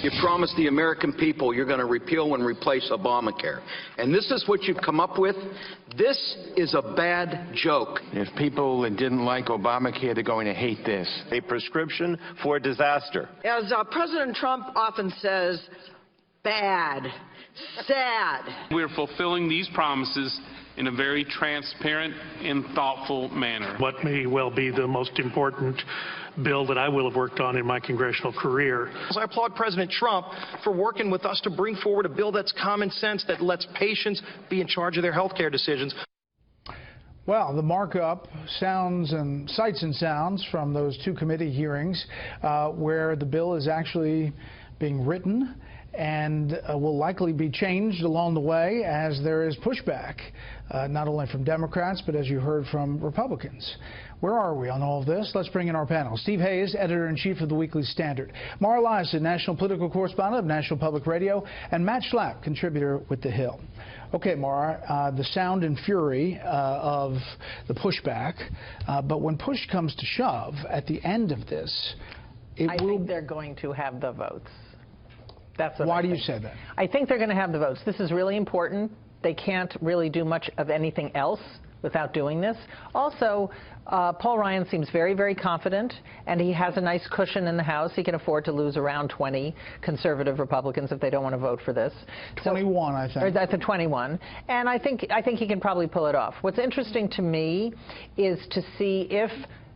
you promised the American people you're going to repeal and replace Obamacare. And this is what you've come up with. This is a bad joke. If people didn't like Obamacare, they're going to hate this. A prescription for disaster. As President Trump often says, bad, sad. We're fulfilling these promises in a very transparent and thoughtful manner. What may well be the most important bill that I will have worked on in my congressional career. I applaud President Trump for working with us to bring forward a bill that's common sense, that lets patients be in charge of their health care decisions. Well, the markup sounds and sights and sounds from those two committee hearings where the bill is actually being written and will likely be changed along the way as there is pushback, not only from Democrats, but as you heard from Republicans. Where are we on all of this? Let's bring in our panel. Steve Hayes, editor-in-chief of the Weekly Standard. Mara Liasson, national political correspondent of National Public Radio, and Matt Schlapp, contributor with The Hill. Okay, Mara, the sound and fury of the pushback, but when push comes to shove at the end of this, I think they're going to have the votes. That's what Why do you say that? I think they're going to have the votes. This is really important. They can't really do much of anything else without doing this. Also, Paul Ryan seems very, very confident, and he has a nice cushion in the House. He can afford to lose around 20 conservative Republicans if they don't want to vote for this. 21, I think. Or that's a 21. And I think he can probably pull it off. What's interesting to me is to see if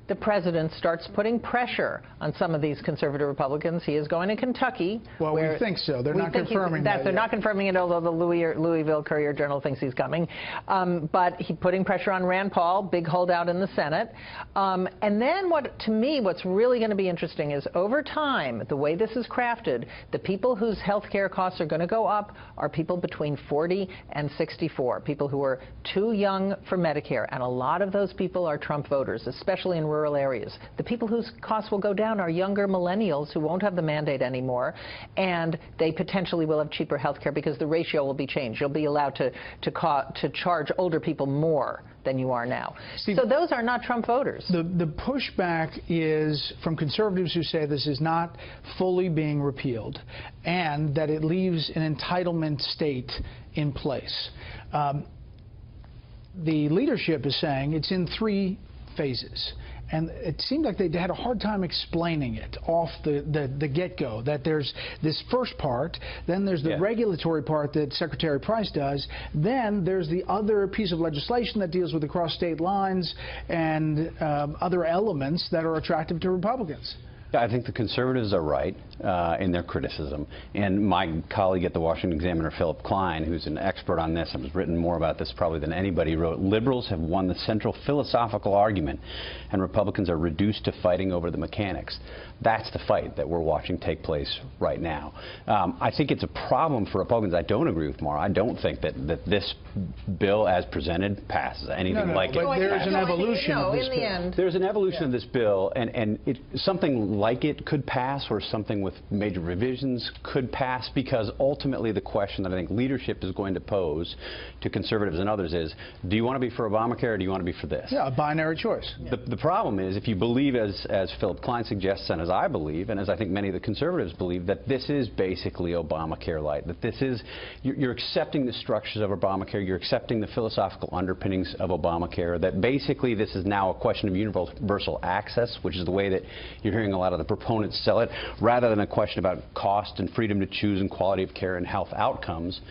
the president starts putting pressure on some of these conservative Republicans. He is going to Kentucky. Well, we think so. They're not confirming that. They're not confirming it, although the Louisville Courier-Journal thinks he's coming. But he's putting pressure on Rand Paul, big holdout in the Senate. And then to me, what's really going to be interesting is over time, the way this is crafted, the people whose health care costs are going to go up are people between 40 and 64, people who are too young for Medicare. And a lot of those people are Trump voters, especially in rural areas. The people whose costs will go down are younger millennials who won't have the mandate anymore, and they potentially will have cheaper health care because the ratio will be changed. You'll be allowed to charge older people more than you are now. Steve, so those are not Trump voters. The pushback is from conservatives who say this is not fully being repealed and that it leaves an entitlement state in place. The leadership is saying it's in 3 phases. And it seemed like they had a hard time explaining it off the get-go, that there's this first part, then there's the regulatory part that Secretary Price does, then there's the other piece of legislation that deals with across state lines and other elements that are attractive to Republicans. I think the conservatives are right in their criticism. And my colleague at the Washington Examiner, Philip Klein, who's an expert on this and has written more about this probably than anybody, wrote, "Liberals have won the central philosophical argument, and Republicans are reduced to fighting over the mechanics." That's the fight that we're watching take place right now. I think it's a problem for Republicans. I don't agree with Mara. I don't think that this bill as presented passes anything like it. But there's an evolution of this bill. There's an evolution of this bill, and something like it could pass, or something with major revisions could pass, because ultimately the question that I think leadership is going to pose to conservatives and others is, do you want to be for Obamacare or do you want to be for this? Yeah, a binary choice. The problem is, if you believe, as Philip Klein suggests, and as I believe, and as I think many of the conservatives believe, that this is basically Obamacare light, that this is, you're accepting the structures of Obamacare, you're accepting the philosophical underpinnings of Obamacare, that basically this is now a question of universal access, which is the way that you're hearing a lot of the proponents sell it, rather than a question about cost and freedom to choose and quality of care and health outcomes.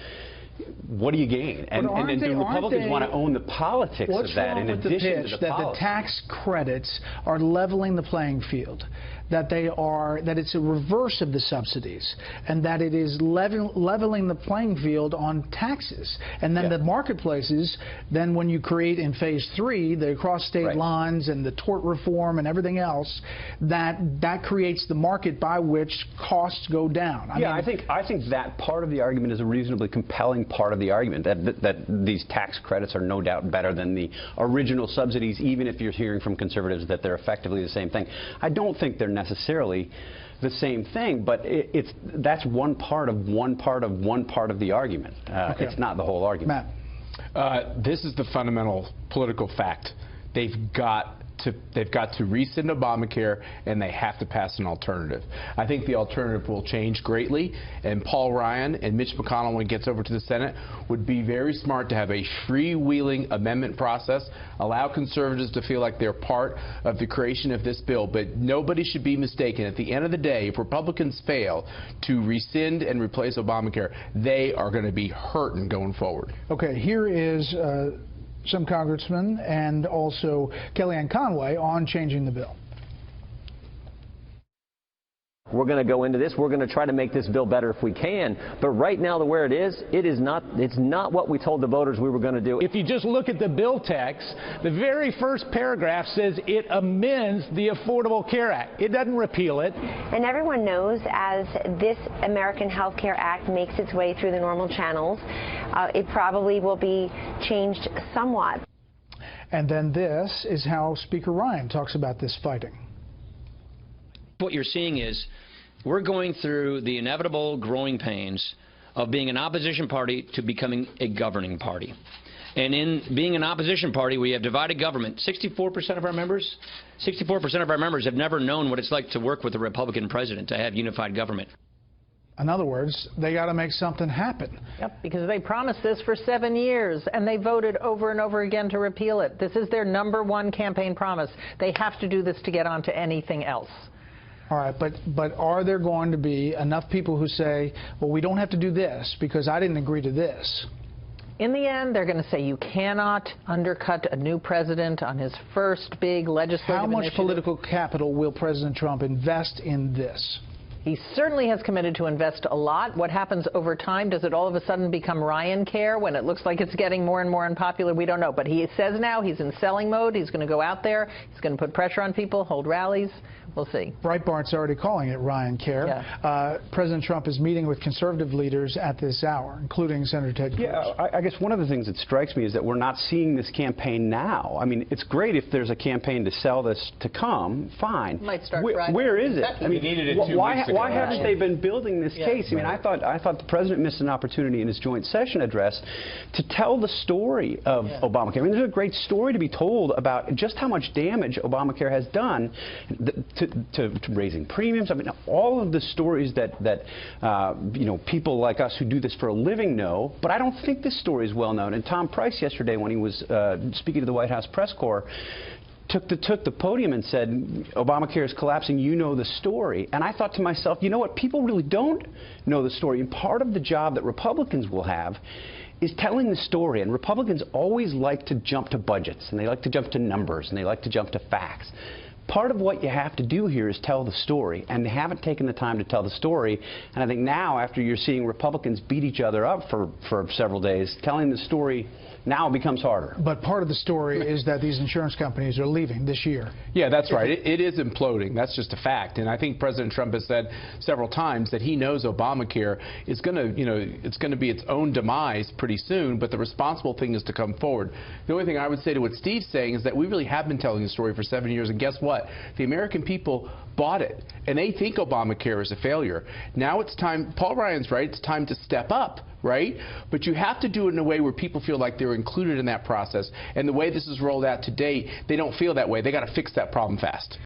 What do you gain? And do Republicans want to own the politics of that in addition to the that the tax credits are leveling the playing field, that it's a reverse of the subsidies, and that it is leveling the playing field on taxes, and then the marketplaces, then when you create in phase 3 the cross-state lines and the tort reform and everything else, that creates the market by which costs go down. I think that part of the argument is a reasonably compelling part of the argument, that these tax credits are no doubt better than the original subsidies, even if you're hearing from conservatives that they're effectively the same thing. I don't think they're necessarily the same thing, but that's one part of the argument. It's not the whole argument. Matt. This is the fundamental political fact. They've got they've got to rescind Obamacare, and they have to pass an alternative. I think the alternative will change greatly, and Paul Ryan and Mitch McConnell, when it gets over to the Senate, would be very smart to have a freewheeling amendment process, allow conservatives to feel like they're part of the creation of this bill. But nobody should be mistaken. At the end of the day, if Republicans fail to rescind and replace Obamacare, they are going to be hurting going forward. Okay, here is some congressmen and also Kellyanne Conway on changing the bill. We're going to go into this. We're going to try to make this bill better if we can. But right now, where it is, it's not what we told the voters we were going to do. If you just look at the bill text, the very first paragraph says it amends the Affordable Care Act. It doesn't repeal it. And everyone knows as this American Health Care Act makes its way through the normal channels, it probably will be changed somewhat. And then this is how Speaker Ryan talks about this fighting. What you're seeing is we're going through the inevitable growing pains of being an opposition party to becoming a governing party. And in being an opposition party, we have divided government. 64% of our members have never known what it's like to work with a Republican president, to have unified government. In other words, they got to make something happen. Yep, because they promised this for 7 years, and they voted over and over again to repeal it. This is their #1 campaign promise. They have to do this to get on to anything else. All right, but are there going to be enough people who say, well, we don't have to do this because I didn't agree to this? In the end, they're going to say you cannot undercut a new president on his first big legislative How much initiative. political capital will President Trump invest in this? He certainly has committed to invest a lot. What happens over time? Does it all of a sudden become Ryan Care when it looks like it's getting more and more unpopular? We don't know. But he says now he's in selling mode. He's going to go out there. He's going to put pressure on people, hold rallies. We'll see. Breitbart's already calling it Ryan Care. Yeah. President Trump is meeting with conservative leaders at this hour, including Senator Ted Cruz. Yeah, I guess one of the things that strikes me is that we're not seeing this campaign now. I mean, it's great if there's a campaign to sell this to come, fine. Might start where is it? I mean, needed it 2 weeks ago. Why haven't they been building this case? I mean, I thought the president missed an opportunity in his joint session address to tell the story of Obamacare. I mean, there's a great story to be told about just how much damage Obamacare has done to raising premiums. I mean, all of the stories that you know, people like us who do this for a living know, but I don't think this story is well known. And Tom Price yesterday, when he was speaking to the White House press corps, took the podium and said, Obamacare is collapsing, you know the story. And I thought to myself, you know what, people really don't know the story. And part of the job that Republicans will have is telling the story. And Republicans always like to jump to budgets, and they like to jump to numbers, and they like to jump to facts. Part of what you have to do here is tell the story, and they haven't taken the time to tell the story. And I think now, after you're seeing Republicans beat each other up for several days, telling the story now becomes harder. But part of the story is that these insurance companies are leaving this year. Yeah, that's right. It is imploding. That's just a fact. And I think President Trump has said several times that he knows Obamacare is going to, you know, it's going to be its own demise pretty soon, but the responsible thing is to come forward. The only thing I would say to what Steve's saying is that we really have been telling the story for 7 years, and guess what? The American people bought it, and they think Obamacare is a failure. Now it's time, Paul Ryan's right, it's time to step up, right? But you have to do it in a way where people feel like they're included in that process. And the way this is rolled out today, they don't feel that way. They got to fix that problem fast.